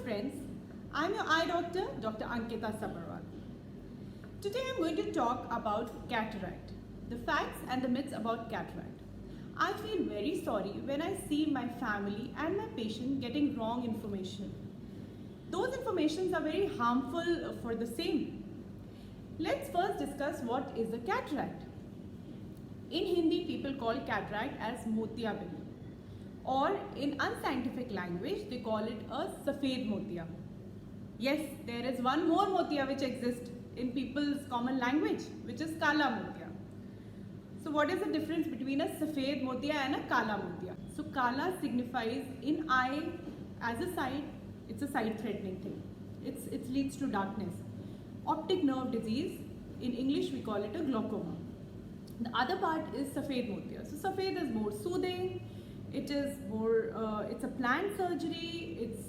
friends. I'm your eye doctor, Dr. Ankita Sabharwal. Today I'm going to talk about cataract, the facts and the myths about cataract. I feel very sorry when I see my family and my patient getting wrong information. Those informations are very harmful for the same. Let's first discuss what is a cataract. In Hindi, people call cataract as motiyabind, or in unscientific language, they call it a safed motia. Yes, there is one more motia which exists in people's common language, which is kala motia. So what is the difference between a safed motia and a kala motia? So kala signifies in eye as a sight, it's a sight threatening thing. It leads to darkness. Optic nerve disease, in English we call it a glaucoma. The other part is safed motia. So safed is more soothing, it is more, it's a planned surgery, it's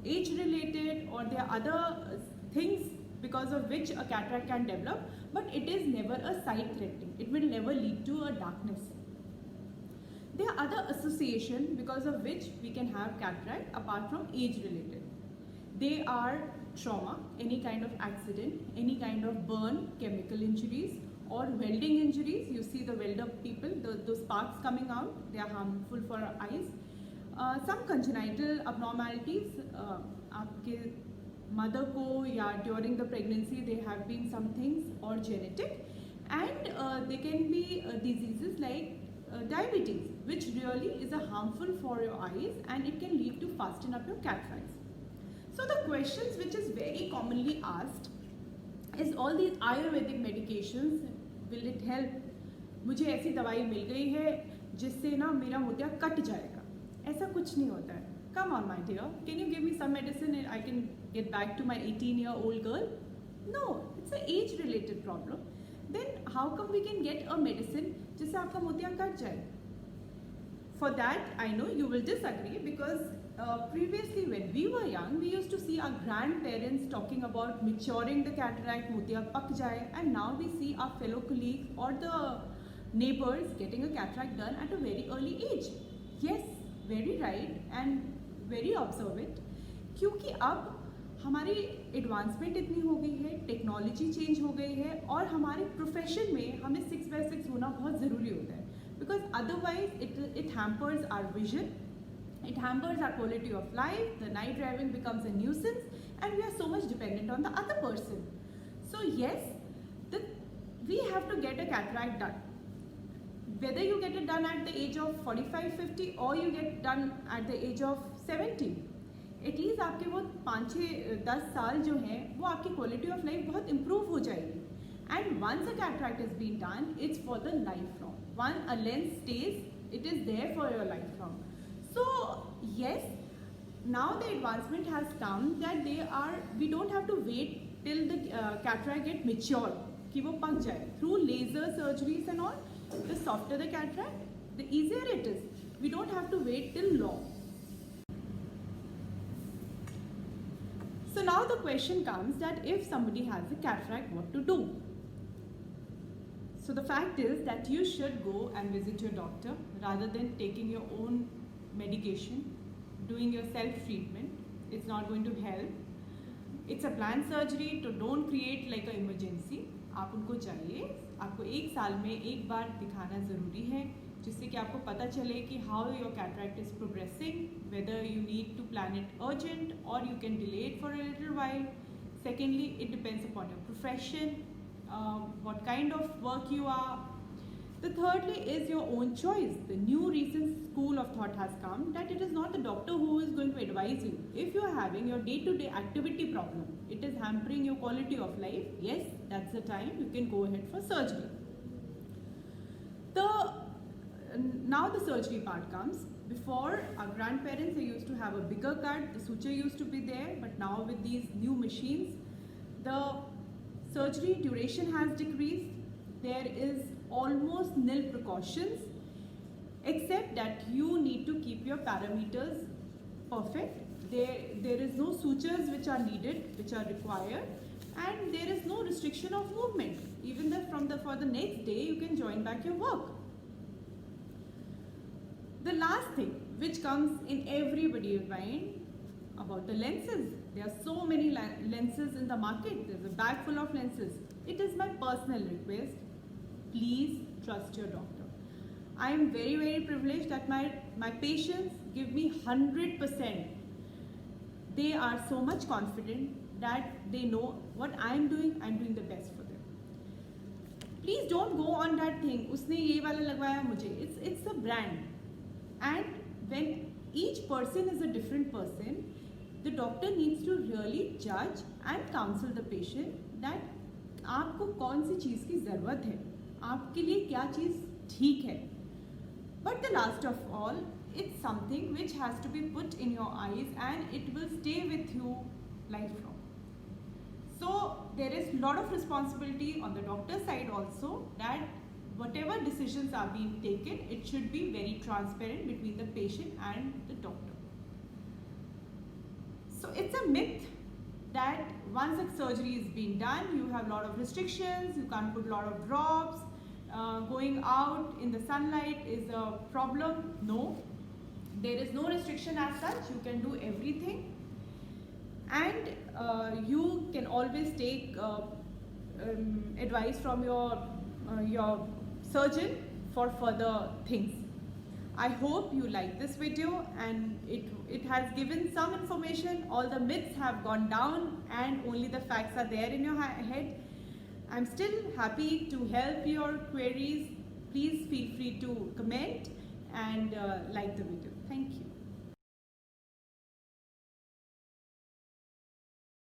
age related, or there are other things because of which a cataract can develop, but it is never a sight threatening. It will never lead to a darkness. There are other associations because of which we can have cataract apart from age related. They are trauma, any kind of accident, any kind of burn, chemical injuries, or welding injuries. You see the welder people, those sparks coming out, they are harmful for our eyes. Some congenital abnormalities, आपके mother को या during the pregnancy there have been some things, or genetic, and there can be diseases like diabetes, which really is a harmful for your eyes and it can lead to fasten up your cataracts. So the questions which is very commonly asked is all these Ayurvedic medications, will it help? मुझे ऐसी दवाई मिल गई है जिससे ना मेरा मोतिया cut जाएगा. ऐसा कुछ नहीं होता है. Come on my dear, can you give me some medicine and I can get back to my 18-year-old girl? No, it's an age related problem. Then how come we can get a medicine जिससे आपका मोतिया cut जाए? For that, I know you will disagree because previously when we were young, we used to see our grandparents talking about maturing the cataract, motiya pak jaye, and now we see our fellow colleagues or the neighbors getting a cataract done at a very early age. Yes, very right and very observant, क्योंकि अब हमारी advancement इतनी हो गई है, technology change हो गई है और हमारे प्रोफेशन में हमें 6/6 होना बहुत ज़रूरी होता है, because otherwise it hampers our vision, it hampers our quality of life, the night driving becomes a nuisance, and we are so much dependent on the other person. So yes, we have to get a cataract done. Whether you get it done at the age of 45-50 or you get done at the age of 70, at least आपके वो 5-6-10 साल जो हैं वो आपकी quality of life बहुत improve हो जाएगी. And once a cataract has been done, it's for the lifelong. Once a lens stays, it is there for your lifelong. So yes, now the advancement has come that we don't have to wait till the cataract get mature कि वो पक जाए. Through laser surgeries and all, the softer the cataract, the easier it is. We don't have to wait till long. So now the question comes that if somebody has a cataract, what to do? So the fact is that you should go and visit your doctor rather than taking your own medication, doing your self-treatment. It's not going to help. It's a planned surgery, so don't create like an emergency. आप उनको चाहिए, आपको 1 साल में एक बार दिखाना ज़रूरी है, जिससे कि आपको पता चले कि how your cataract is progressing, whether you need to plan it urgent or you can delay it for a little while. Secondly, it depends upon your profession, what kind of work you are. The thirdly is your own choice. The new recent school of thought has come that it is not the doctor who is going to advise you. If you are having your day-to-day activity problem, it is hampering your quality of life, yes, that's the time you can go ahead for surgery. Now the surgery part comes. Before, our grandparents, they used to have a bigger cut, the suture used to be there, but now with these new machines, the surgery duration has decreased. There is almost nil precautions, except that you need to keep your parameters perfect. There is no sutures which are needed, which are required, and there is no restriction of movement. Even for the next day, you can join back your work. The last thing which comes in everybody's mind about the lenses. There are so many lenses in the market. There's a bag full of lenses. It is my personal request. Please trust your doctor. I am very, very privileged that my patients give me 100%. They are so much confident that they know what I am doing the best for them. Please don't go on that thing. उसने ये वाला लगवाया मुझे. It's a brand. And when each person is a different person, the doctor needs to really judge and counsel the patient that आपको कौन सी चीज़ की ज़रूरत है, आपके लिए क्या चीज़ ठीक है. But the last of all, it's something which has to be put in your eyes and it will stay with you lifelong. So there is a lot of responsibility on the doctor's side also, that whatever decisions are being taken, it should be very transparent between the patient and the doctor. So it's a myth that once a surgery is being done, you have a lot of restrictions, you can't put a lot of drops, going out in the sunlight is a problem. No, there is no restriction as such. You can do everything, and you can always take advice from your surgeon for further things. I hope you like this video and it has given some information. All the myths have gone down and only the facts are there in your head. I'm still happy to help your queries. Please feel free to comment and like the video. Thank you.